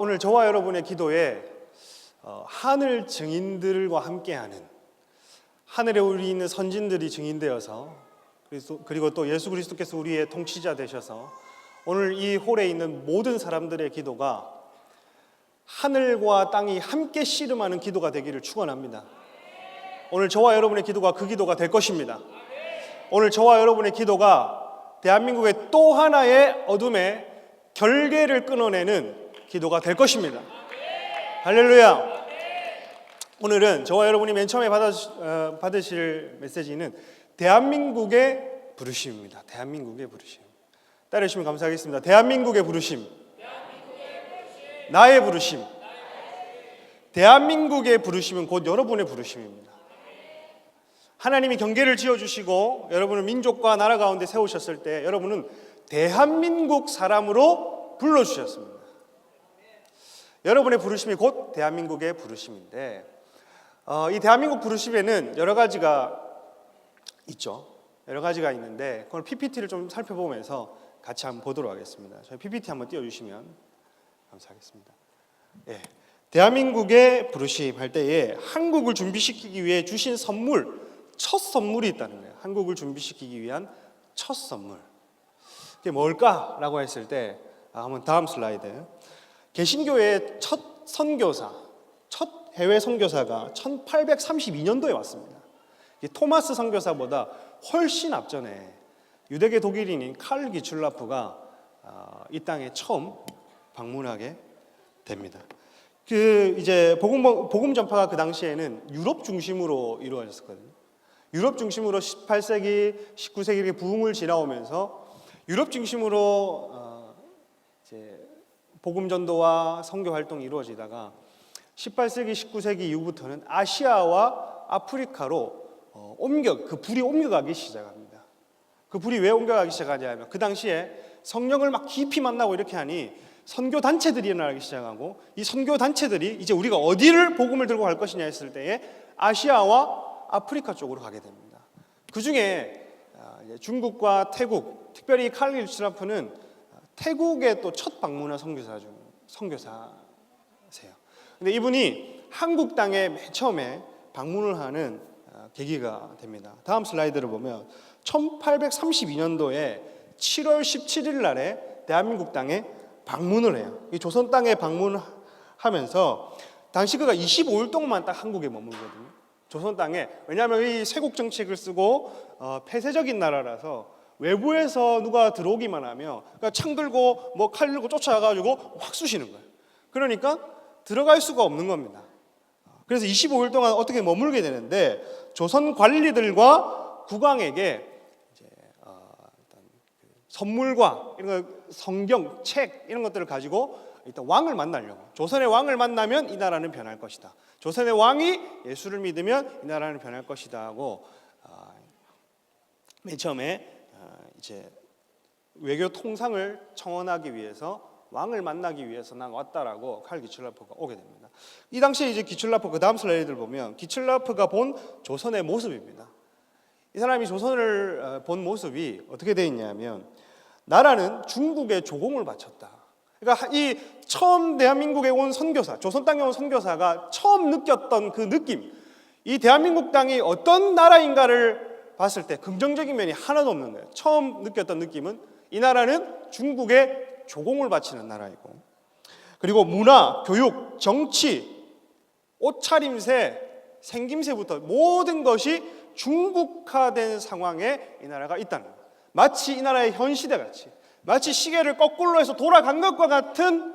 오늘 저와 여러분의 기도에 하늘 증인들과 함께하는 하늘에 우리 있는 선진들이 증인되어서 그리고 또 예수 그리스도께서 우리의 통치자 되셔서 오늘 이 홀에 있는 모든 사람들의 기도가 하늘과 땅이 함께 씨름하는 기도가 되기를 축원합니다. 오늘 저와 여러분의 기도가 그 기도가 될 것입니다. 오늘 저와 여러분의 기도가 대한민국의 또 하나의 어둠의 결계를 끊어내는 기도가 될 것입니다. 할렐루야. 오늘은 저와 여러분이 맨 처음에 받으실 메시지는 대한민국의 부르심입니다. 대한민국의 부르심. 따르시면 감사하겠습니다. 대한민국의 부르심. 나의 부르심. 대한민국의 부르심은 곧 여러분의 부르심입니다. 하나님이 경계를 지어주시고 여러분을 민족과 나라 가운데 세우셨을 때 여러분은 대한민국 사람으로 불러주셨습니다. 여러분의 부르심이 곧 대한민국의 부르심인데 이 대한민국 부르심에는 여러 가지가 있죠. 여러 가지가 있는데 그걸 PPT를 좀 살펴보면서 같이 한번 보도록 하겠습니다. 저희 PPT 한번 띄워주시면 감사하겠습니다. 예, 대한민국의 부르심 할 때에 한국을 준비시키기 위해 주신 선물, 첫 선물이 있다는 거예요. 한국을 준비시키기 위한 첫 선물. 그게 뭘까라고 했을 때 한번 다음 슬라이드. 개신교의 첫 선교사, 첫 해외 선교사가 1832년도에 왔습니다. 토마스 선교사보다 훨씬 앞전에 유대계 독일인인 칼 기출라프가 이 땅에 처음 방문하게 됩니다. 이제 복음 전파가 그 당시에는 유럽 중심으로 이루어졌었거든요. 유럽 중심으로 18세기, 19세기 부흥을 지나오면서 유럽 중심으로 이제 복음 전도와 선교 활동이 이루어지다가 18세기, 19세기 이후부터는 아시아와 아프리카로 그 불이 옮겨가기 시작합니다. 그 불이 왜 옮겨가기 시작하냐면 그 당시에 성령을 막 깊이 만나고 이렇게 하니 선교 단체들이 일어나기 시작하고 이 선교 단체들이 이제 우리가 어디를 복음을 들고 갈 것이냐 했을 때에 아시아와 아프리카 쪽으로 가게 됩니다. 그 중에 중국과 태국, 특별히 칼 기출라프는 태국의 또 첫 방문한 선교사세요. 근데 이분이 한국 땅에 맨 처음에 방문을 하는 계기가 됩니다. 다음 슬라이드를 보면 1832년도에 7월 17일 날에 대한민국 땅에 방문을 해요. 이 조선 땅에 방문하면서 당시 그가 25일 동안 딱 한국에 머물거든요. 조선 땅에. 왜냐하면 이 세국 정책을 쓰고 폐쇄적인 나라라서 외부에서 누가 들어오기만 하면 그러니까 창 들고 뭐 칼 들고 쫓아가가지고 확 쑤시는 거예요. 그러니까 들어갈 수가 없는 겁니다. 그래서 25일 동안 어떻게 머물게 되는데 조선 관리들과 국왕에게 이제 일단 선물과 이런 거, 성경, 책 이런 것들을 가지고 일단 왕을 만나려고. 조선의 왕을 만나면 이 나라는 변할 것이다. 조선의 왕이 예수를 믿으면 이 나라는 변할 것이다 하고 맨 처음에 이제 외교 통상을 청원하기 위해서 왕을 만나기 위해서 난 왔다라고 칼 기출라프가 오게 됩니다. 이 당시에 이제 기출라프 그 다음 슬라이드를 보면 기출라프가 본 조선의 모습입니다. 이 사람이 조선을 본 모습이 어떻게 되어 있냐면 나라는 중국의 조공을 바쳤다. 그러니까 이 처음 대한민국에 온 선교사, 조선 땅에 온 선교사가 처음 느꼈던 그 느낌, 이 대한민국 땅이 어떤 나라인가를 봤을 때 긍정적인 면이 하나도 없는 거예요. 처음 느꼈던 느낌은 이 나라는 중국의 조공을 바치는 나라이고, 그리고 문화, 교육, 정치, 옷차림새, 생김새부터 모든 것이 중국화된 상황에 이 나라가 있다는 거예요. 마치 이 나라의 현 시대같이, 마치 시계를 거꾸로 해서 돌아간 것과 같은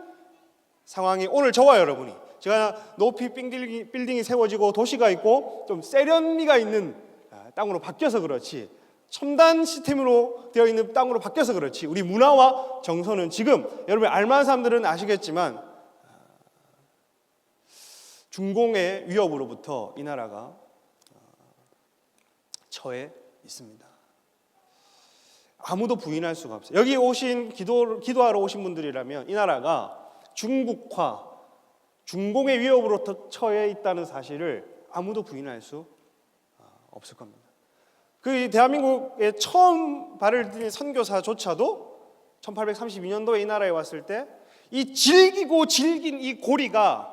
상황이 오늘 저와 여러분이, 제가 높이 빌딩이 세워지고 도시가 있고 좀 세련미가 있는 땅으로 바뀌어서 그렇지, 첨단 시스템으로 되어 있는 땅으로 바뀌어서 그렇지, 우리 문화와 정서는 지금 여러분 알만한 사람들은 아시겠지만 중공의 위협으로부터 이 나라가 처해 있습니다. 아무도 부인할 수가 없어요. 여기 오신 기도하러 오신 분들이라면 이 나라가 중국화, 중공의 위협으로부터 처해 있다는 사실을 아무도 부인할 수 없을 겁니다. 그 대한민국에 처음 발을 들인 선교사조차도 1832년도에 이 나라에 왔을 때 이 질기고 질긴 이 고리가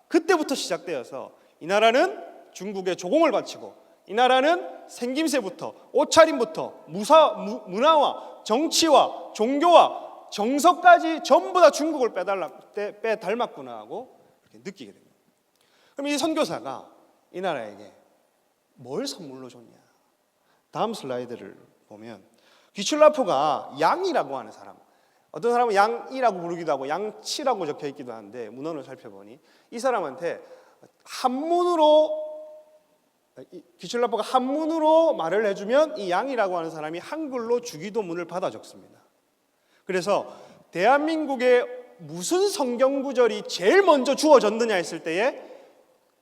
그때부터 시작되어서 이 나라는 중국의 조공을 바치고 이 나라는 생김새부터 옷차림부터 문화와 정치와 종교와 정서까지 전부 다 중국을 빼닮았구나 하고 느끼게 됩니다. 그럼 이 선교사가 이 나라에게 뭘 선물로 줬냐? 다음 슬라이드를 보면 귀출라포가 양이라고 하는 사람, 어떤 사람은 양이라고 부르기도 하고 양치라고 적혀 있기도 한데 문헌을 살펴보니 이 사람한테 귀출라포가 한문으로 말을 해주면 이 양이라고 하는 사람이 한글로 주기도문을 받아 적습니다. 그래서 대한민국에 무슨 성경 구절이 제일 먼저 주어졌느냐 했을 때에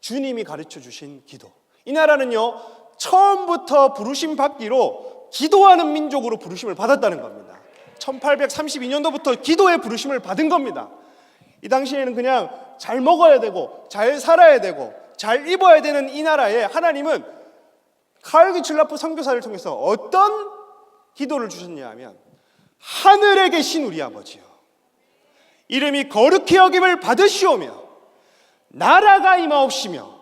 주님이 가르쳐 주신 기도. 이 나라는요 처음부터 부르심 받기로 기도하는 민족으로 부르심을 받았다는 겁니다. 1832년도부터 기도의 부르심을 받은 겁니다. 이 당시에는 그냥 잘 먹어야 되고 잘 살아야 되고 잘 입어야 되는 이 나라에 하나님은 카일 귀출라포 선교사를 통해서 어떤 기도를 주셨냐 하면 하늘에 계신 우리 아버지여 이름이 거룩히 여김을 받으시오며 나라가 임하옵시며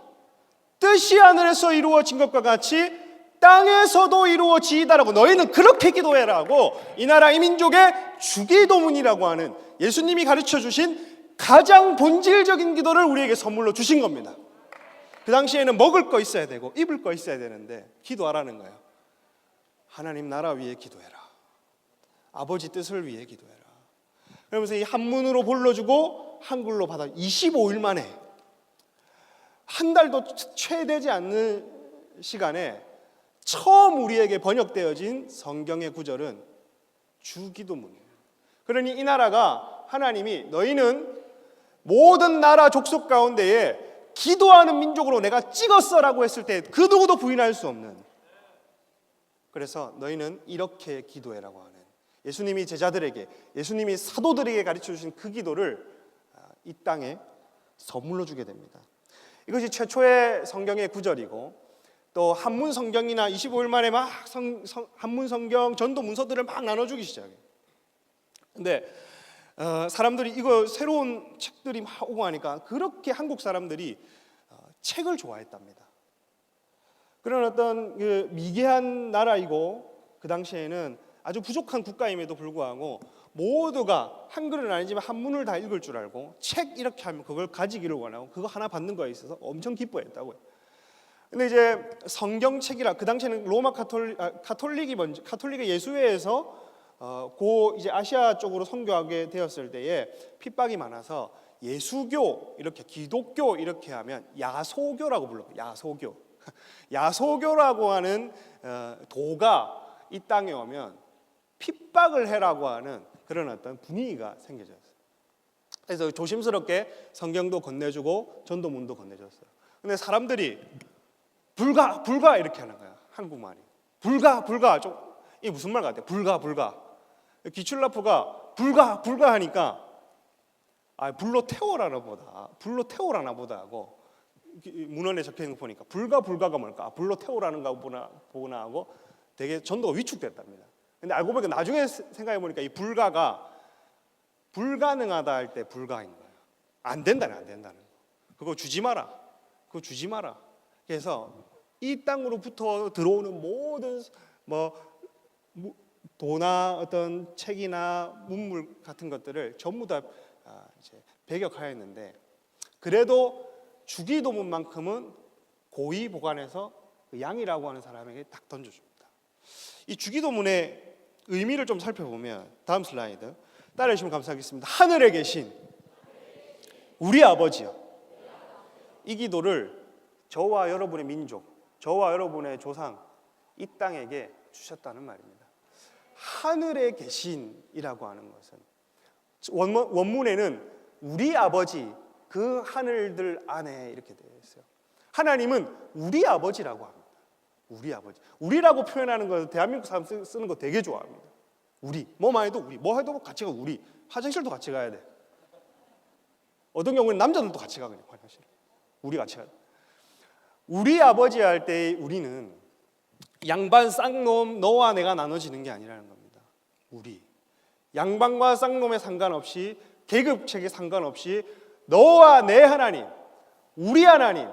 뜻이 하늘에서 이루어진 것과 같이 땅에서도 이루어지이다라고 너희는 그렇게 기도해라고 이 나라 이 민족의 주기도문이라고 하는 예수님이 가르쳐 주신 가장 본질적인 기도를 우리에게 선물로 주신 겁니다. 그 당시에는 먹을 거 있어야 되고 입을 거 있어야 되는데 기도하라는 거예요. 하나님 나라 위에 기도해라. 아버지 뜻을 위해 기도해라. 그러면서 이 한문으로 불러주고 한글로 받아 25일 만에 한 달도 채 되지 않는 시간에 처음 우리에게 번역되어진 성경의 구절은 주기도문이에요. 그러니 이 나라가 하나님이 너희는 모든 나라 족속 가운데에 기도하는 민족으로 내가 찍었어라고 했을 때 그 누구도 부인할 수 없는, 그래서 너희는 이렇게 기도해라고 하는 예수님이 제자들에게, 예수님이 사도들에게 가르쳐 주신 그 기도를 이 땅에 선물로 주게 됩니다. 이것이 최초의 성경의 구절이고 또 한문 성경이나 25일 만에 막 한문 성경 전도 문서들을 막 나눠주기 시작해요. 근데 사람들이 이거 새로운 책들이 막 오고 하니까 그렇게 한국 사람들이 책을 좋아했답니다. 그런 어떤 그 미개한 나라이고 그 당시에는 아주 부족한 국가임에도 불구하고 모두가 한글은 아니지만 한문을 다 읽을 줄 알고 책 이렇게 하면 그걸 가지기를 원하고 그거 하나 받는 거에 있어서 엄청 기뻐했다고요. 근데 이제 성경책이라 그 당시에는 로마 카톨릭의 예수회에서 이제 아시아 쪽으로 선교하게 되었을 때에 핍박이 많아서 예수교 이렇게 기독교 이렇게 하면 야소교라고 불러요. 야소교. 야소교라고 하는 도가 이 땅에 오면 핍박을 해라고 하는 그런 어떤 분위기가 생겨졌어요. 그래서 조심스럽게 성경도 건네주고 전도문도 건네줬어요. 근데 사람들이 불가 이렇게 하는 거야. 한국말이 불가 좀 이게 무슨 말 같아? 불가 귀출라포가 불가 하니까 불로 태워라나 보다 하고 문헌에 적혀 있는 거 보니까 불가가 뭘까? 불로 태우라는 거 보나 하고 되게 전도가 위축됐답니다. 근데 알고 보니까 나중에 생각해 보니까 이 불가가 불가능하다 할 때 불가인 거예요. 안 된다는 거. 그거 주지 마라. 그래서 이 땅으로부터 들어오는 모든 도나 어떤 책이나 문물 같은 것들을 전부 다 이제 배격하였는데 그래도 주기도문만큼은 고의 보관해서 그 양이라고 하는 사람에게 딱 던져줍니다. 이 주기도문의 의미를 좀 살펴보면 다음 슬라이드 따라해주시면 감사하겠습니다. 하늘에 계신 우리 아버지요. 이 기도를 저와 여러분의 민족, 저와 여러분의 조상 이 땅에게 주셨다는 말입니다. 하늘에 계신이라고 하는 것은 원문에는 우리 아버지 그 하늘들 안에 이렇게 되어 있어요. 하나님은 우리 아버지라고 합니다. 우리 아버지. 우리라고 표현하는 거 대한민국 사람 쓰는 거 되게 좋아합니다. 우리. 뭐만 해도 우리. 뭐 해도 같이 가. 우리. 화장실도 같이 가야 돼. 어떤 경우는 남자들도 같이 가 그냥 화장실. 우리 같이 가야 돼. 우리 아버지 할 때 우리는 양반 쌍놈 너와 내가 나눠지는 게 아니라는 겁니다. 우리. 양반과 쌍놈에 상관없이 계급책에 상관없이 너와 내 하나님, 우리 하나님,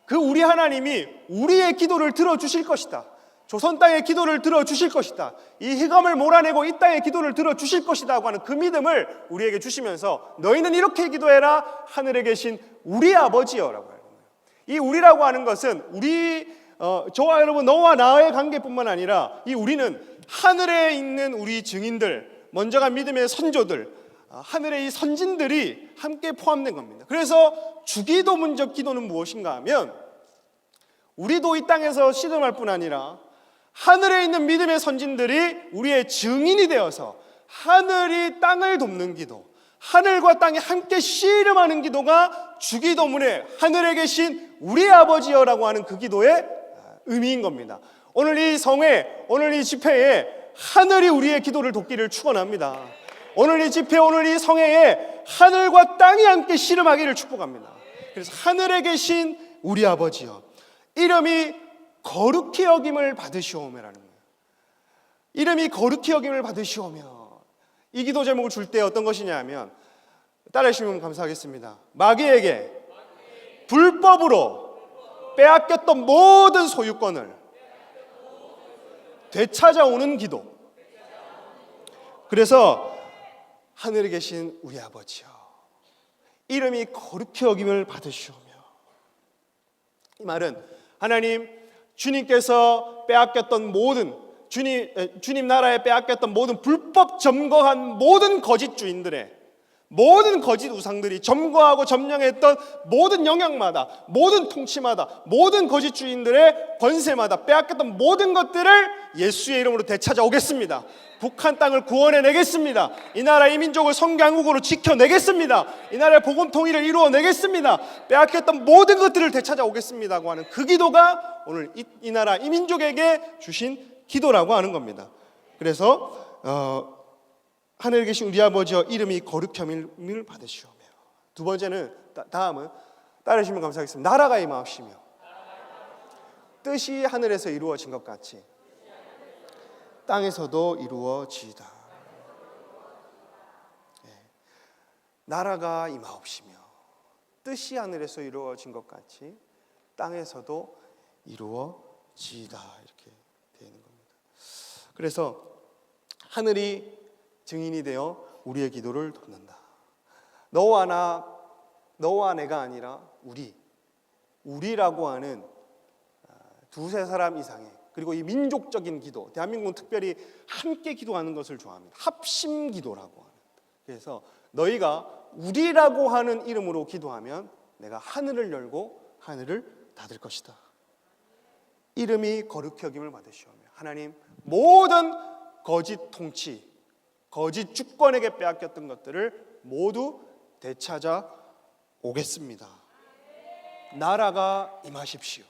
그 우리 하나님이 우리의 기도를 들어주실 것이다. 조선 땅의 기도를 들어주실 것이다. 이 흑암을 몰아내고 이 땅의 기도를 들어주실 것이다 하고 하는 그 믿음을 우리에게 주시면서 너희는 이렇게 기도해라. 하늘에 계신 우리 아버지여라고 하는 거예요. 이 우리라고 하는 것은 저와 여러분 너와 나의 관계뿐만 아니라 이 우리는 하늘에 있는 우리 증인들, 먼저가 믿음의 선조들, 하늘의 이 선진들이 함께 포함된 겁니다. 그래서 주기도문적 기도는 무엇인가 하면 우리도 이 땅에서 씨름할 뿐 아니라 하늘에 있는 믿음의 선진들이 우리의 증인이 되어서 하늘이 땅을 돕는 기도, 하늘과 땅이 함께 씨름하는 기도가 주기도문의 하늘에 계신 우리 아버지여라고 하는 그 기도의 의미인 겁니다. 오늘 이 성회, 오늘 이 집회에 하늘이 우리의 기도를 돕기를 축원합니다. 오늘 이 집회, 오늘 이 성회에 하늘과 땅이 함께 씨름하기를 축복합니다. 그래서 하늘에 계신 우리 아버지여, 이름이 거룩히 여김을 받으시오며라는 거예요. 이름이 거룩히 여김을 받으시오며. 이 기도 제목을 줄 때 어떤 것이냐 하면, 따라해 주시면 감사하겠습니다. 마귀에게 불법으로 빼앗겼던 모든 소유권을 되찾아오는 기도. 그래서 하늘에 계신 우리 아버지여, 이름이 거룩히 여김을 받으시오며. 이 말은 하나님, 주님께서 빼앗겼던 모든 주님 나라에 빼앗겼던 모든 불법 점거한 모든 거짓 주인들의 모든 거짓 우상들이 점거하고 점령했던 모든 영향마다, 모든 통치마다, 모든 거짓 주인들의 권세마다 빼앗겼던 모든 것들을 예수의 이름으로 되찾아오겠습니다. 북한 땅을 구원해내겠습니다. 이 나라 이 민족을 성강국으로 지켜내겠습니다. 이 나라의 복음 통일을 이루어내겠습니다. 빼앗겼던 모든 것들을 되찾아오겠습니다고 하는 그 기도가 오늘 이 나라 이 민족에게 주신 기도라고 하는 겁니다. 그래서 하늘에 계신 우리 아버지여, 이름이 거룩함을 받으시오며. 두 번째는 다음은 따르시면 감사하겠습니다. 나라가 임하옵시며 뜻이 하늘에서 이루어진 것 같이 땅에서도 이루어지이다. 나라가 임하옵시며 뜻이 하늘에서 이루어진 것 같이 땅에서도 이루어지이다. 이렇게 되어 있는 겁니다. 그래서 하늘이 증인이 되어 우리의 기도를 돕는다. 너와 내가 아니라 우리라고 하는 두세 사람 이상의, 그리고 이 민족적인 기도, 대한민국은 특별히 함께 기도하는 것을 좋아합니다. 합심 기도라고 하는. 그래서 너희가 우리라고 하는 이름으로 기도하면 내가 하늘을 열고 하늘을 닫을 것이다. 이름이 거룩히 여김을 받으시오며. 하나님, 모든 거짓 통치, 거짓 주권에게 빼앗겼던 것들을 모두 되찾아 오겠습니다. 나라가 임하십시오.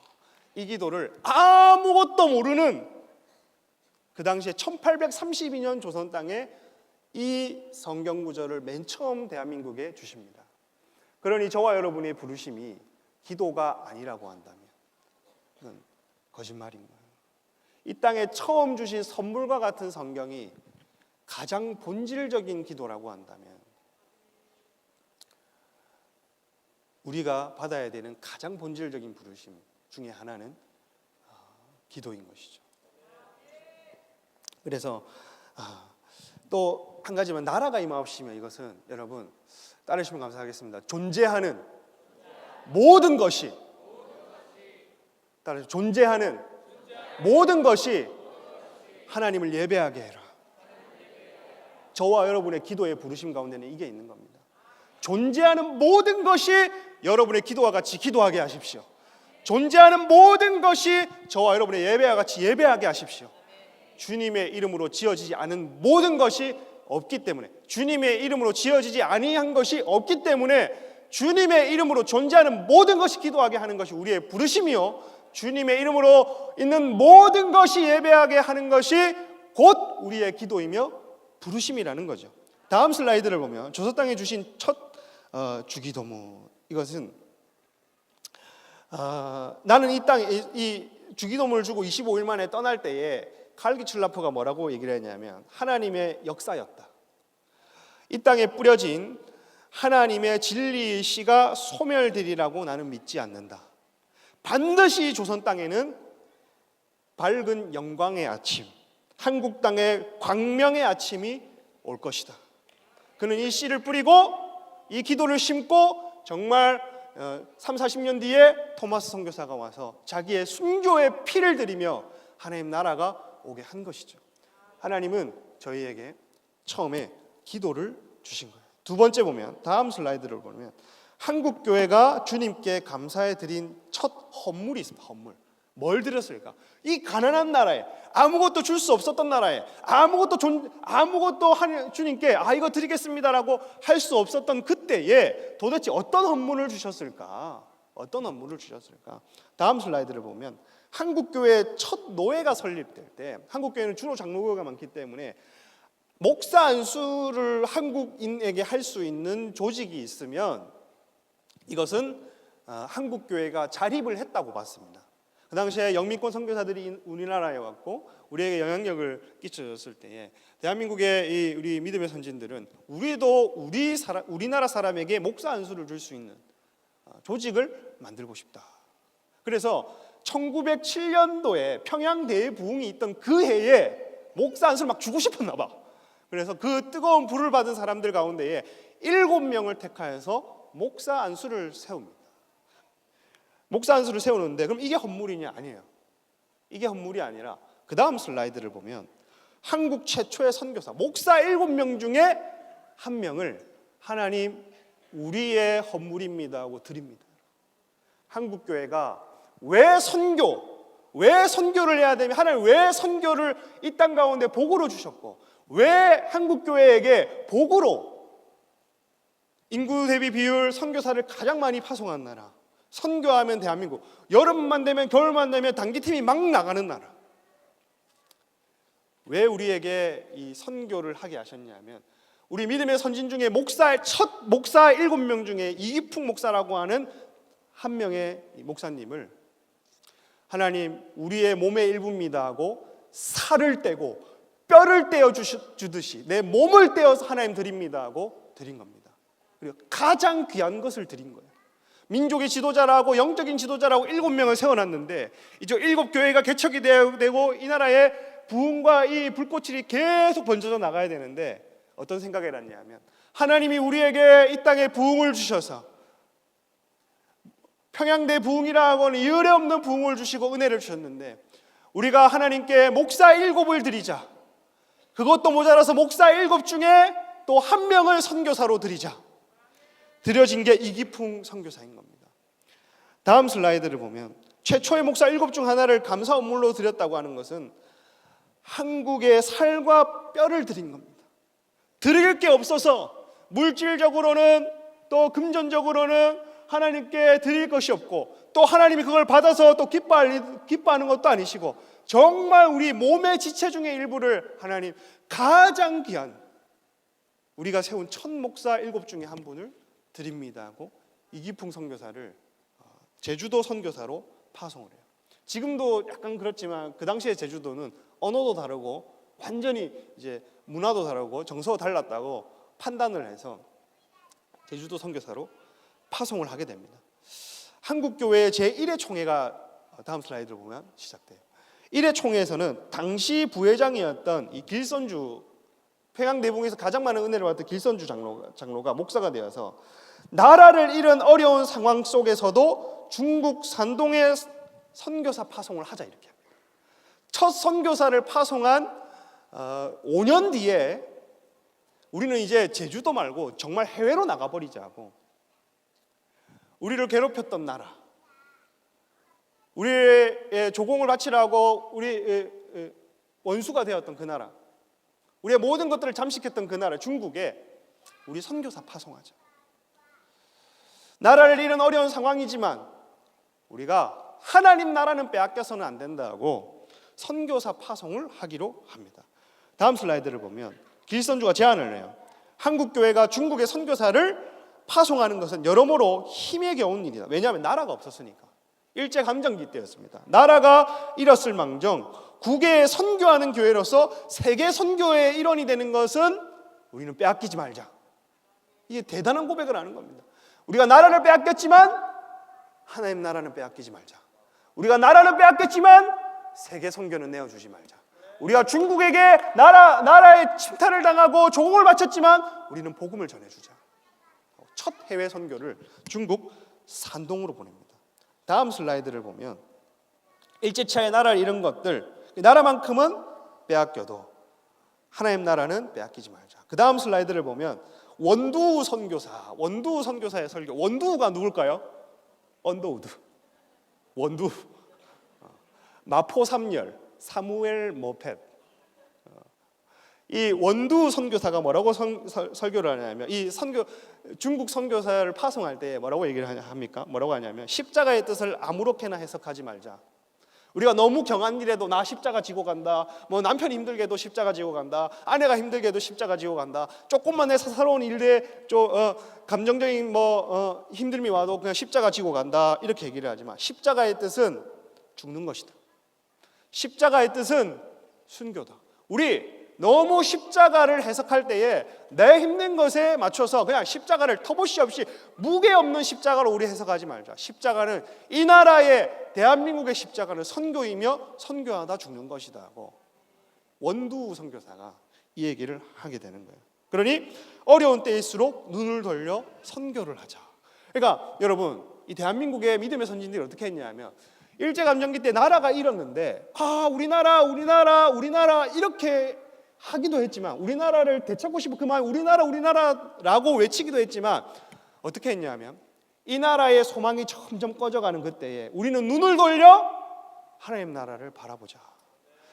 이 기도를 아무것도 모르는 그 당시에 1832년 조선 땅에 이 성경 구절을 맨 처음 대한민국에 주십니다. 그러니 저와 여러분의 부르심이 기도가 아니라고 한다면 그건 거짓말인 거예요. 이 땅에 처음 주신 선물과 같은 성경이 가장 본질적인 기도라고 한다면 우리가 받아야 되는 가장 본질적인 부르심 중에 하나는 기도인 것이죠. 그래서 또 한 가지만, 나라가 임하옵시며, 이것은 여러분 따르시면 감사하겠습니다. 존재하는 모든 것이, 따라서 존재하는 모든 것이 하나님을 예배하게 해라. 저와 여러분의 기도의 부르심 가운데는 이게 있는 겁니다. 존재하는 모든 것이 여러분의 기도와 같이 기도하게 하십시오. 존재하는 모든 것이 저와 여러분의 예배와 같이 예배하게 하십시오. 주님의 이름으로 지어지지 않은 모든 것이 없기 때문에, 주님의 이름으로 지어지지 아니한 것이 없기 때문에 주님의 이름으로 존재하는 모든 것이 기도하게 하는 것이 우리의 부르심이요, 주님의 이름으로 있는 모든 것이 예배하게 하는 것이 곧 우리의 기도이며 부르심이라는 거죠. 다음 슬라이드를 보면 조선 땅에 주신 첫 주기도문, 이것은 나는 이 땅에 이 주기도문을 주고 25일 만에 떠날 때에 칼기출라프가 뭐라고 얘기를 했냐면 하나님의 역사였다. 이 땅에 뿌려진 하나님의 진리의 씨가 소멸되리라고 나는 믿지 않는다. 반드시 조선 땅에는 밝은 영광의 아침, 한국 땅의 광명의 아침이 올 것이다. 그는 이 씨를 뿌리고 이 기도를 심고 정말 3, 40년 뒤에 토마스 선교사가 와서 자기의 순교의 피를 들이며 하나님 나라가 오게 한 것이죠. 하나님은 저희에게 처음에 기도를 주신 거예요. 두 번째 보면, 다음 슬라이드를 보면 한국 교회가 주님께 감사해 드린 첫 헌물이 있습니다. 헌물. 뭘 드렸을까? 이 가난한 나라에, 아무것도 줄 수 없었던 나라에, 아무것도 주님께 이거 드리겠습니다라고 할 수 없었던 그때에 도대체 어떤 헌물을 주셨을까? 어떤 헌물을 주셨을까? 다음 슬라이드를 보면 한국 교회의 첫 노회가 설립될 때, 한국 교회는 주로 장로교가 많기 때문에 목사 안수를 한국인에게 할 수 있는 조직이 있으면 이것은 한국 교회가 자립을 했다고 봤습니다. 그 당시에 영미권 선교사들이 우리나라에 왔고 우리에게 영향력을 끼쳐줬을 때에 대한민국의 우리 믿음의 선진들은 우리도 우리나라 사람에게 목사 안수를 줄 수 있는 조직을 만들고 싶다. 그래서 1907년도에 평양 대부흥이 있던 그 해에 목사 안수를 막 주고 싶었나 봐. 그래서 그 뜨거운 불을 받은 사람들 가운데에 7명을 택하여서 목사 안수를 세웁니다. 목사 안수를 세우는데 그럼 이게 헌물이냐? 아니에요. 이게 헌물이 아니라 그 다음 슬라이드를 보면 한국 최초의 선교사 목사 7명 중에 한 명을 하나님 우리의 헌물입니다 하고 드립니다. 한국 교회가 왜 선교를 해야 되면 하나님 왜 선교를 이 땅 가운데 복으로 주셨고 왜 한국 교회에게 복으로 인구 대비 비율 선교사를 가장 많이 파송한 나라, 선교하면 대한민국, 여름만 되면 겨울만 되면 단기팀이 막 나가는 나라, 왜 우리에게 이 선교를 하게 하셨냐면 우리 믿음의 선진 중에 첫 목사 7명 중에 이기풍 목사라고 하는 한 명의 목사님을 하나님 우리의 몸의 일부입니다 하고 살을 떼고 뼈를 떼어 주듯이 내 몸을 떼어서 하나님 드립니다 하고 드린 겁니다. 그리고 가장 귀한 것을 드린 거예요. 민족의 지도자라고 영적인 지도자라고 7명을 세워놨는데 이제 7교회가 개척이 되고 이 나라의 부흥과 이 불꽃이 계속 번져져 나가야 되는데 어떤 생각이 났냐면 하나님이 우리에게 이 땅에 부흥을 주셔서 평양대 부흥이라고 하는 이을에 없는 부흥을 주시고 은혜를 주셨는데 우리가 하나님께 목사 7을 드리자. 그것도 모자라서 목사 7 중에 또 한 명을 선교사로 드리자. 드려진 게 이기풍 선교사인 겁니다. 다음 슬라이드를 보면 최초의 목사 7 중 하나를 감사 헌물로 드렸다고 하는 것은 한국의 살과 뼈를 드린 겁니다. 드릴 게 없어서 물질적으로는 또 금전적으로는 하나님께 드릴 것이 없고 또 하나님이 그걸 받아서 또 기뻐하는 것도 아니시고 정말 우리 몸의 지체 중의 일부를 하나님 가장 귀한 우리가 세운 첫 목사 7 중에 한 분을 드립니다 하고 이기풍 선교사를 제주도 선교사로 파송을 해요. 지금도 약간 그렇지만 그 당시에 제주도는 언어도 다르고 완전히 이제 문화도 다르고 정서도 달랐다고 판단을 해서 제주도 선교사로 파송을 하게 됩니다. 한국교회 제1회 총회가 다음 슬라이드를 보면 시작돼요. 1회 총회에서는 당시 부회장이었던 이 길선주 평양대붕에서 가장 많은 은혜를 받았던 길선주 장로가 목사가 되어서 나라를 잃은 어려운 상황 속에서도 중국 산동에 선교사 파송을 하자 이렇게 합니다. 첫 선교사를 파송한 5년 뒤에 우리는 이제 제주도 말고 정말 해외로 나가버리자고 우리를 괴롭혔던 나라, 우리의 조공을 바치라고 우리 원수가 되었던 그 나라, 우리의 모든 것들을 잠식했던 그 나라 중국에 우리 선교사 파송하자. 나라를 잃은 어려운 상황이지만 우리가 하나님 나라는 빼앗겨서는 안 된다고 선교사 파송을 하기로 합니다. 다음 슬라이드를 보면 길선주가 제안을 해요. 한국교회가 중국의 선교사를 파송하는 것은 여러모로 힘에 겨운 일이다. 왜냐하면 나라가 없었으니까. 일제감정기 때였습니다. 나라가 잃었을 망정 국외에 선교하는 교회로서 세계 선교의 일원이 되는 것은 우리는 빼앗기지 말자. 이게 대단한 고백을 하는 겁니다. 우리가 나라를 빼앗겼지만 하나님 나라는 빼앗기지 말자. 우리가 나라는 빼앗겼지만 세계 선교는 내어주지 말자. 우리가 중국에게 나라의 침탈을 당하고 조공을 바쳤지만 우리는 복음을 전해주자. 첫 해외 선교를 중국 산동으로 보냅니다. 다음 슬라이드를 보면 일제차에 나라를 잃은 것들, 나라만큼은 빼앗겨도 하나님 나라는 빼앗기지 말자. 그 다음 슬라이드를 보면 원두 선교사의 설교. 원두가 누굴까요? 언더우드. 원두. 마포 삼열, 사무엘 모펫. 이 원두 선교사가 뭐라고 설교를 하냐면, 이 중국 선교사를 파송할 때 뭐라고 얘기를 합니까? 뭐라고 하냐면, 십자가의 뜻을 아무렇게나 해석하지 말자. 우리가 너무 경한 일에도 나 십자가 지고 간다, 뭐 남편이 힘들게도 십자가 지고 간다, 아내가 힘들게도 십자가 지고 간다, 조금만 내 사사로운 일에 감정적인 힘듦이 와도 그냥 십자가 지고 간다, 이렇게 얘기를 하지만 십자가의 뜻은 죽는 것이다. 십자가의 뜻은 순교다. 우리 너무 십자가를 해석할 때에 내 힘든 것에 맞춰서 그냥 십자가를 터부시 없이 무게 없는 십자가로 우리 해석하지 말자. 십자가는 이 나라의 대한민국의 십자가는 선교이며 선교하다 죽는 것이다 하고 원두 선교사가 이 얘기를 하게 되는 거예요. 그러니 어려운 때일수록 눈을 돌려 선교를 하자. 그러니까 여러분, 이 대한민국의 믿음의 선진들이 어떻게 했냐면 일제감정기 때 나라가 잃었는데 우리나라 이렇게 하기도 했지만, 우리나라를 되찾고 싶어 그만 우리나라라고 외치기도 했지만, 어떻게 했냐면 이 나라의 소망이 점점 꺼져가는 그때에 우리는 눈을 돌려 하나님 나라를 바라보자.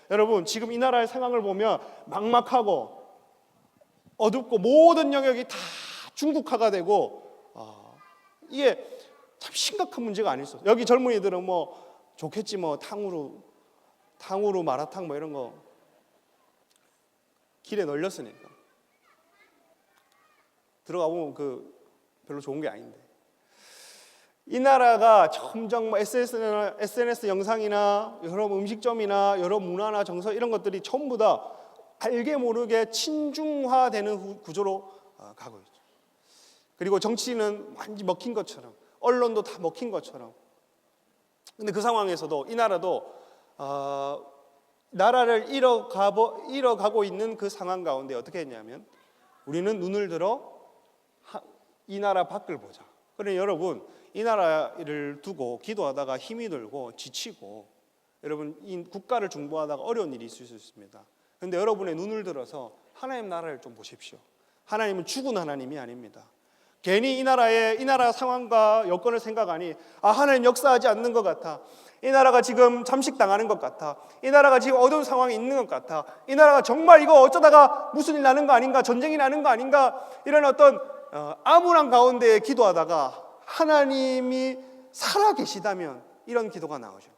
여러분, 지금 이 나라의 상황을 보면 막막하고 어둡고 모든 영역이 다 중국화가 되고 이게 참 심각한 문제가 아닐 수 없어요. 여기 젊은이들은 좋겠지, 탕후루 마라탕 이런 거 길에 널렸으니까 들어가 보면 별로 좋은 게 아닌데, 이 나라가 점점 SNS 영상이나 여러 음식점이나 여러 문화나 정서 이런 것들이 전부 다 알게 모르게 친중화되는 구조로 가고 있죠. 그리고 정치는 완전히 먹힌 것처럼, 언론도 다 먹힌 것처럼. 근데 그 상황에서도 이 나라도 나라를 잃어가고 있는 그 상황 가운데 어떻게 했냐면 우리는 눈을 들어 이 나라 밖을 보자. 그러니 여러분, 이 나라를 두고 기도하다가 힘이 들고 지치고 여러분 이 국가를 중보하다가 어려운 일이 있을 수 있습니다. 그런데 여러분의 눈을 들어서 하나님 나라를 좀 보십시오. 하나님은 죽은 하나님이 아닙니다. 괜히 이 나라 상황과 여건을 생각하니 하나님 역사하지 않는 것 같아, 이 나라가 지금 잠식당하는 것 같아, 이 나라가 지금 어두운 상황이 있는 것 같아, 이 나라가 정말 이거 어쩌다가 무슨 일 나는 거 아닌가, 전쟁이 나는 거 아닌가, 이런 어떤 암울한 가운데 기도하다가 하나님이 살아계시다면 이런 기도가 나오죠.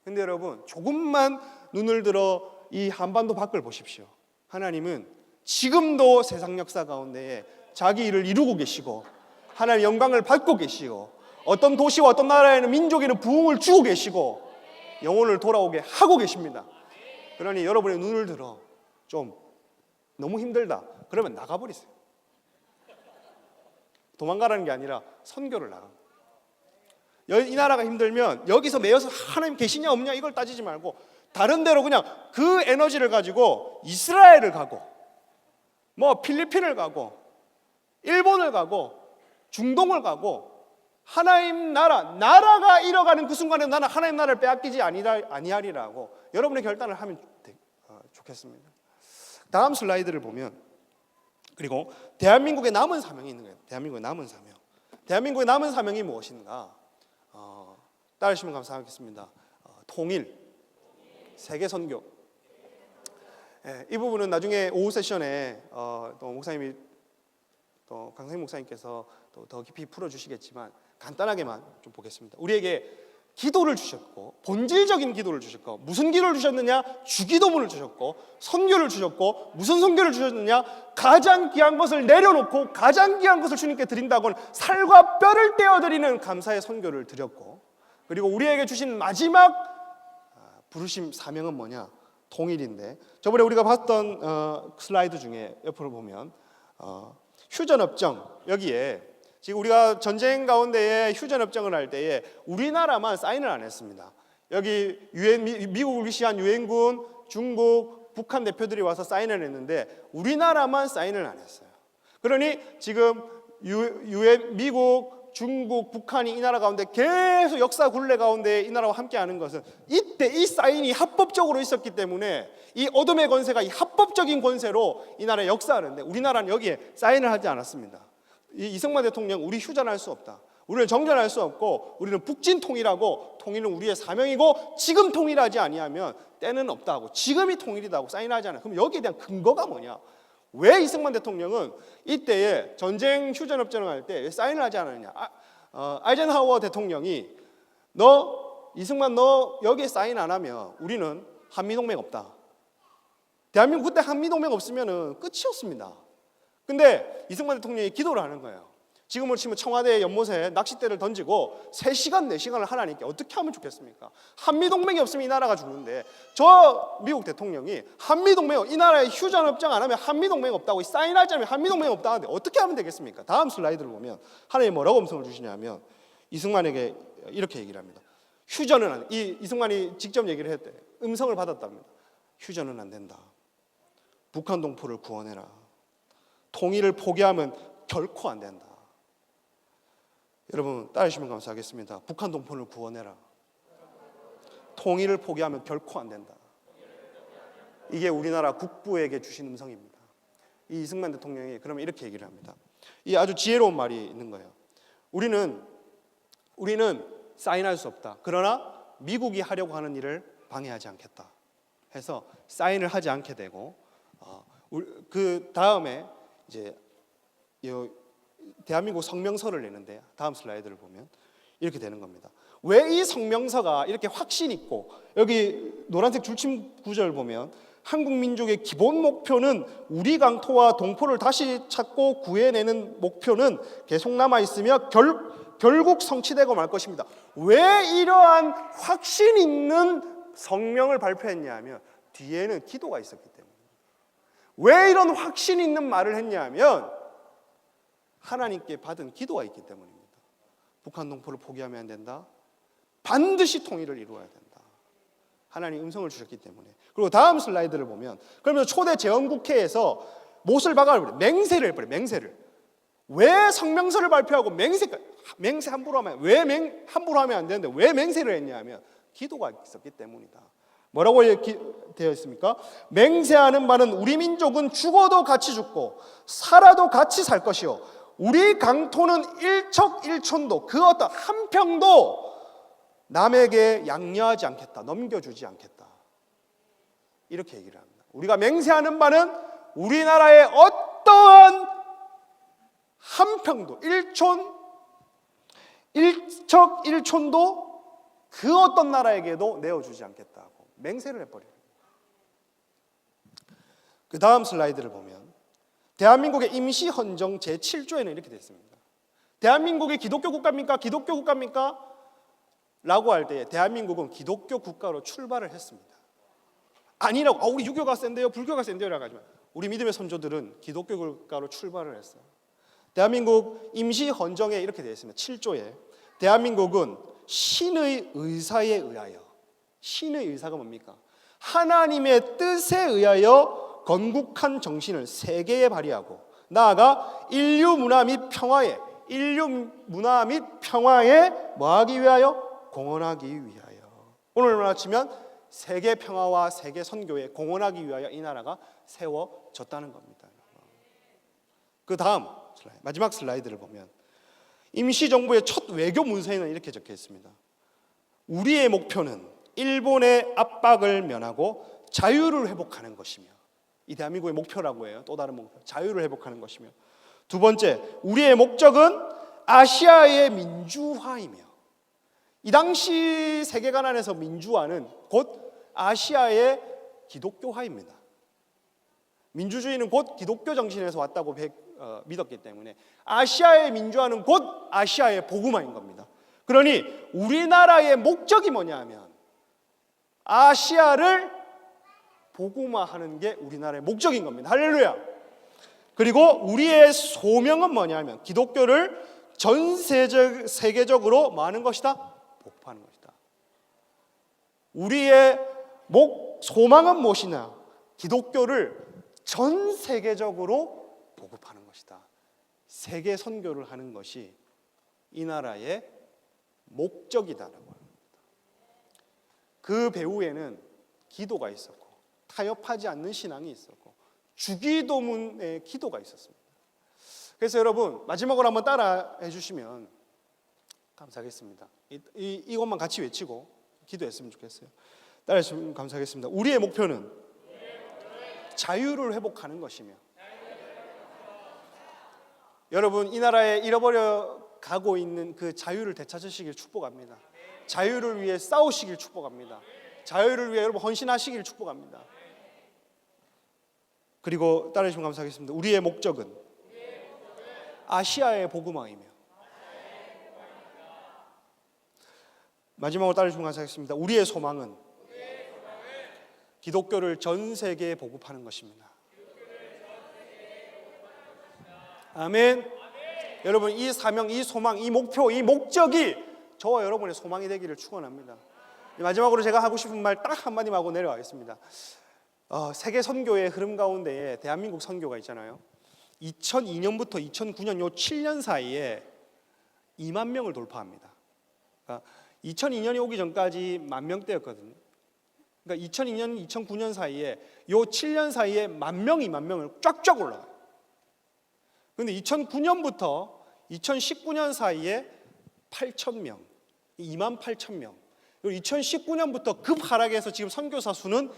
근데 여러분, 조금만 눈을 들어 이 한반도 밖을 보십시오. 하나님은 지금도 세상 역사 가운데에 자기 일을 이루고 계시고 하나님의 영광을 받고 계시고, 어떤 도시와 어떤 나라에는 민족에는 부흥을 주고 계시고 영혼을 돌아오게 하고 계십니다. 그러니 여러분의 눈을 들어 좀 너무 힘들다 그러면 나가버리세요. 도망가라는 게 아니라 선교를 나가. 이 나라가 힘들면 여기서 매여서 하나님 계시냐 없냐 이걸 따지지 말고 다른 데로 그냥 그 에너지를 가지고 이스라엘을 가고 필리핀을 가고 일본을 가고 중동을 가고, 하나님 나라가 잃어가는 그 순간에 나는 하나님 나라를 빼앗기지 아니하리라고 여러분의 결단을 하면 좋겠습니다. 다음 슬라이드를 보면, 그리고 대한민국의 남은 사명이 있는 거예요. 대한민국의 남은 사명이 무엇인가? 따르시면 감사하겠습니다. 통일, 세계 선교. 이 부분은 나중에 오후 세션에 또 목사님이 또 강상희 목사님께서 또 더 깊이 풀어주시겠지만 간단하게만 좀 보겠습니다. 우리에게 기도를 주셨고, 본질적인 기도를 주셨고, 무슨 기도를 주셨느냐? 주기도문을 주셨고, 선교를 주셨고, 무슨 선교를 주셨느냐? 가장 귀한 것을 내려놓고 가장 귀한 것을 주님께 드린다고는 살과 뼈를 떼어드리는 감사의 선교를 드렸고, 그리고 우리에게 주신 마지막 부르심 사명은 뭐냐? 통일인데, 저번에 우리가 봤던 슬라이드 중에 옆으로 보면 휴전협정, 여기에 지금 우리가 전쟁 가운데에 휴전협정을 할 때에 우리나라만 사인을 안 했습니다. 여기 미국을 위시한 유엔군, 중국, 북한 대표들이 와서 사인을 했는데 우리나라만 사인을 안 했어요. 그러니 지금 미국, 중국, 북한이 이 나라 가운데 계속 역사 굴레 가운데 이 나라와 함께하는 것은 이때 이 사인이 합법적으로 있었기 때문에 이 어둠의 권세가 이 합법적인 권세로 이 나라에 역사하는데 우리나라는 여기에 사인을 하지 않았습니다. 이승만 대통령, 우리 휴전할 수 없다. 우리는 정전할 수 없고 우리는 북진 통일하고 통일은 우리의 사명이고 지금 통일하지 아니하면 때는 없다고, 지금이 통일이다고 사인하잖아요. 그럼 여기에 대한 근거가 뭐냐? 왜 이승만 대통령은 이때에 전쟁 휴전협정을 할 때 사인을 하지 않았느냐? 아이젠하워 대통령이 이승만 너 여기에 사인 안 하면 우리는 한미동맹 없다. 대한민국 그때 한미동맹 없으면 끝이었습니다. 근데 이승만 대통령이 기도를 하는 거예요. 지금으로 치면 청와대 연못에 낚싯대를 던지고 3시간, 4시간을 하나님께 어떻게 하면 좋겠습니까? 한미동맹이 없으면 이 나라가 죽는데 저 미국 대통령이 한미동맹, 이 나라에 휴전협정 안 하면 한미동맹 없다고, 사인하지 않으면 한미동맹 없다고 하는데 어떻게 하면 되겠습니까? 다음 슬라이드를 보면 하나님이 뭐라고 음성을 주시냐면 이승만에게 이렇게 얘기를 합니다. 휴전은 안, 이승만이 직접 얘기를 했대. 음성을 받았답니다. 휴전은 안 된다. 북한 동포를 구원해라. 통일을 포기하면 결코 안 된다. 여러분 따르시면 감사하겠습니다. 북한 동포를 구원해라. 통일을 포기하면 결코 안 된다. 이게 우리나라 국부에게 주신 음성입니다. 이 이승만 대통령이 그러면 이렇게 얘기를 합니다. 이 아주 지혜로운 말이 있는 거예요. 우리는 사인할 수 없다. 그러나 미국이 하려고 하는 일을 방해하지 않겠다. 해서 사인을 하지 않게 되고 그 다음에 이제 대한민국 성명서를 내는데 다음 슬라이드를 보면 이렇게 되는 겁니다. 왜 이 성명서가 이렇게 확신 있고 여기 노란색 줄침 구절 보면 한국 민족의 기본 목표는 우리 강토와 동포를 다시 찾고 구해내는 목표는 계속 남아 있으며 결국 성취되고 말 것입니다. 왜 이러한 확신 있는 성명을 발표했냐 하면 뒤에는 기도가 있었기 때문에. 왜 이런 확신 있는 말을 했냐 하면 하나님께 받은 기도가 있기 때문입니다. 북한 동포를 포기하면 안 된다. 반드시 통일을 이루어야 된다. 하나님 음성을 주셨기 때문에. 그리고 다음 슬라이드를 보면 그러면서 초대 제헌국회에서 못을 박아버려요. 맹세를 해버려요. 맹세를. 왜 성명서를 발표하고 맹세 함부로 하면 함부로 하면 안 되는데 왜 맹세를 했냐 하면 기도가 있었기 때문이다. 뭐라고 되어 있습니까? 맹세하는 바는 우리 민족은 죽어도 같이 죽고 살아도 같이 살 것이요 우리 강토는 일척일촌도 그 어떤 한 평도 남에게 양려하지 않겠다. 넘겨주지 않겠다. 이렇게 얘기를 합니다. 우리가 맹세하는 바는 우리나라의 어떠한 한 평도 일척일촌도 그 어떤 나라에게도 내어주지 않겠다고 맹세를 해버려요. 그 다음 슬라이드를 보면 대한민국의 임시헌정 제7조에는 이렇게 되어 있습니다. 대한민국이 기독교 국가입니까? 기독교 국가입니까? 라고 할 때 대한민국은 기독교 국가로 출발을 했습니다. 아니라고 우리 유교가 센데요 불교가 센데요 라고 하지만 우리 믿음의 선조들은 기독교 국가로 출발을 했어요. 대한민국 임시헌정에 이렇게 되어 있습니다. 7조에 대한민국은 신의 의사에 의하여, 신의 의사가 뭡니까? 하나님의 뜻에 의하여 건국한 정신을 세계에 발휘하고 나아가 인류 문화 및 평화에 뭐하기 위하여? 공헌하기 위하여. 오늘 말하자면 세계 평화와 세계 선교에 공헌하기 위하여 이 나라가 세워졌다는 겁니다. 그 다음 슬라이드, 마지막 슬라이드를 보면 임시정부의 첫 외교 문서에는 이렇게 적혀 있습니다. 우리의 목표는 일본의 압박을 면하고 자유를 회복하는 것이며, 이 대한민국의 목표라고 해요. 또 다른 목표, 자유를 회복하는 것이며, 두 번째, 우리의 목적은 아시아의 민주화이며, 이 당시 세계관 안에서 민주화는 곧 아시아의 기독교화입니다. 민주주의는 곧 기독교 정신에서 왔다고 믿었기 때문에 아시아의 민주화는 곧 아시아의 복음화인 겁니다. 그러니 우리나라의 목적이 뭐냐 하면 아시아를 복음화하는 게 우리나라의 목적인 겁니다. 할렐루야. 그리고 우리의 소명은 뭐냐면 기독교를 전 세계적으로 뭐 하는 것이다? 복음하는 것이다. 우리의 소망은 무엇이냐? 기독교를 전 세계적으로 보급하는 것이다. 세계 선교를 하는 것이 이 나라의 목적이다라고 합니다. 그 배후에는 기도가 있었고 타협하지 않는 신앙이 있었고 주기도문의 기도가 있었습니다. 그래서 여러분 마지막으로 한번 따라해 주시면 감사하겠습니다. 이것만 같이 외치고 기도했으면 좋겠어요. 따라해 주시면 감사하겠습니다. 우리의 목표는 자유를 회복하는 것이며, 여러분 이 나라에 잃어버려 가고 있는 그 자유를 되찾으시길 축복합니다. 자유를 위해 싸우시길 축복합니다. 자유를 위해 여러분 헌신하시길 축복합니다. 그리고 따라해 주시면 감사하겠습니다. 우리의 목적은 아시아의 복음화이며, 마지막으로 따라해 주시면 감사하겠습니다. 우리의 소망은 기독교를 전 세계에 보급하는 것입니다. 아멘. 여러분 이 사명, 이 소망, 이 목표, 이 목적이 저와 여러분의 소망이 되기를 축원합니다. 마지막으로 제가 하고 싶은 말 딱 한마디만 하고 내려가겠습니다. 세계 선교의 흐름 가운데에 대한민국 선교가 있잖아요. 2002년부터 2009년 요 7년 사이에 2만 명을 돌파합니다. 그러니까 2002년이 오기 전까지 10,000명대였거든요. 그러니까 2002년, 2009년 사이에 요 7년 사이에 10,000명, 2만 명을 쫙쫙 올라가요. 그런데 2009년부터 2019년 사이에 8,000명, 28,000명. 그리고 2019년부터 급 하락해서 지금 선교사 수는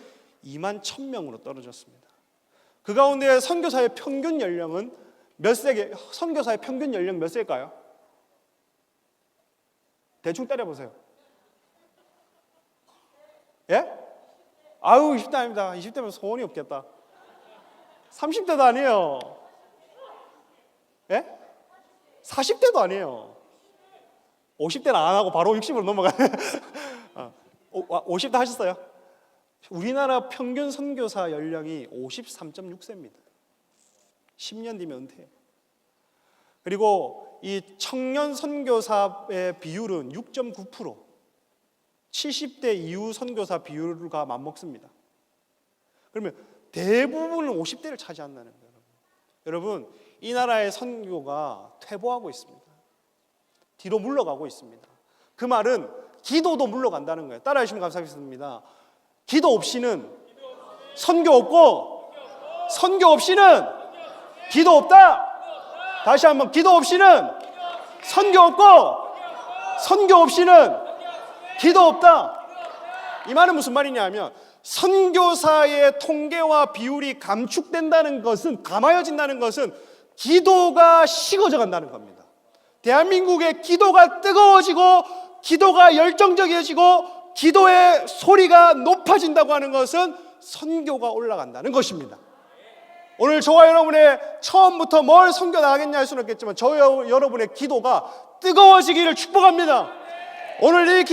21,000명으로 떨어졌습니다. 그 가운데 선교사의 평균 연령은 선교사의 평균 연령 몇 세일까요? 대충 때려보세요. 예? 아유 20대 아닙니다. 20대면 소원이 없겠다. 30대도 아니에요. 예? 40대도 아니에요. 50대는 안 하고 바로 60으로 넘어가네. 50대 하셨어요? 우리나라 평균 선교사 연령이 53.6세입니다. 10년 뒤면 은퇴해요. 그리고 이 청년 선교사의 비율은 6.9%, 70대 이후 선교사 비율과 맞먹습니다. 그러면 대부분은 50대를 차지한다는 거예요. 여러분, 이 나라의 선교가 퇴보하고 있습니다. 뒤로 물러가고 있습니다. 그 말은 기도도 물러간다는 거예요. 따라해 주시면 감사하겠습니다. 기도 없이는 선교 없고, 선교 없이는 기도 없다. 다시 한번, 기도 없이는 선교 없고, 선교 없이는 기도 없다. 이 말은 무슨 말이냐 하면, 선교사의 통계와 비율이 감축된다는 것은, 감하여진다는 것은 기도가 식어져 간다는 겁니다. 대한민국의 기도가 뜨거워지고, 기도가 열정적이어지고, 기도의 소리가 높아진다고 하는 것은 선교가 올라간다는 것입니다. 오늘 저와 여러분의 처음부터 뭘 선교 나가겠냐 할 수는 없겠지만 저와 여러분의 기도가 뜨거워지기를 축복합니다. 오늘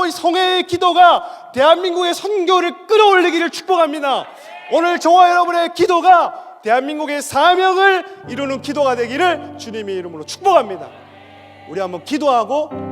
이 성회의 기도가 대한민국의 선교를 끌어올리기를 축복합니다. 오늘 저와 여러분의 기도가 대한민국의 사명을 이루는 기도가 되기를 주님의 이름으로 축복합니다. 우리 한번 기도하고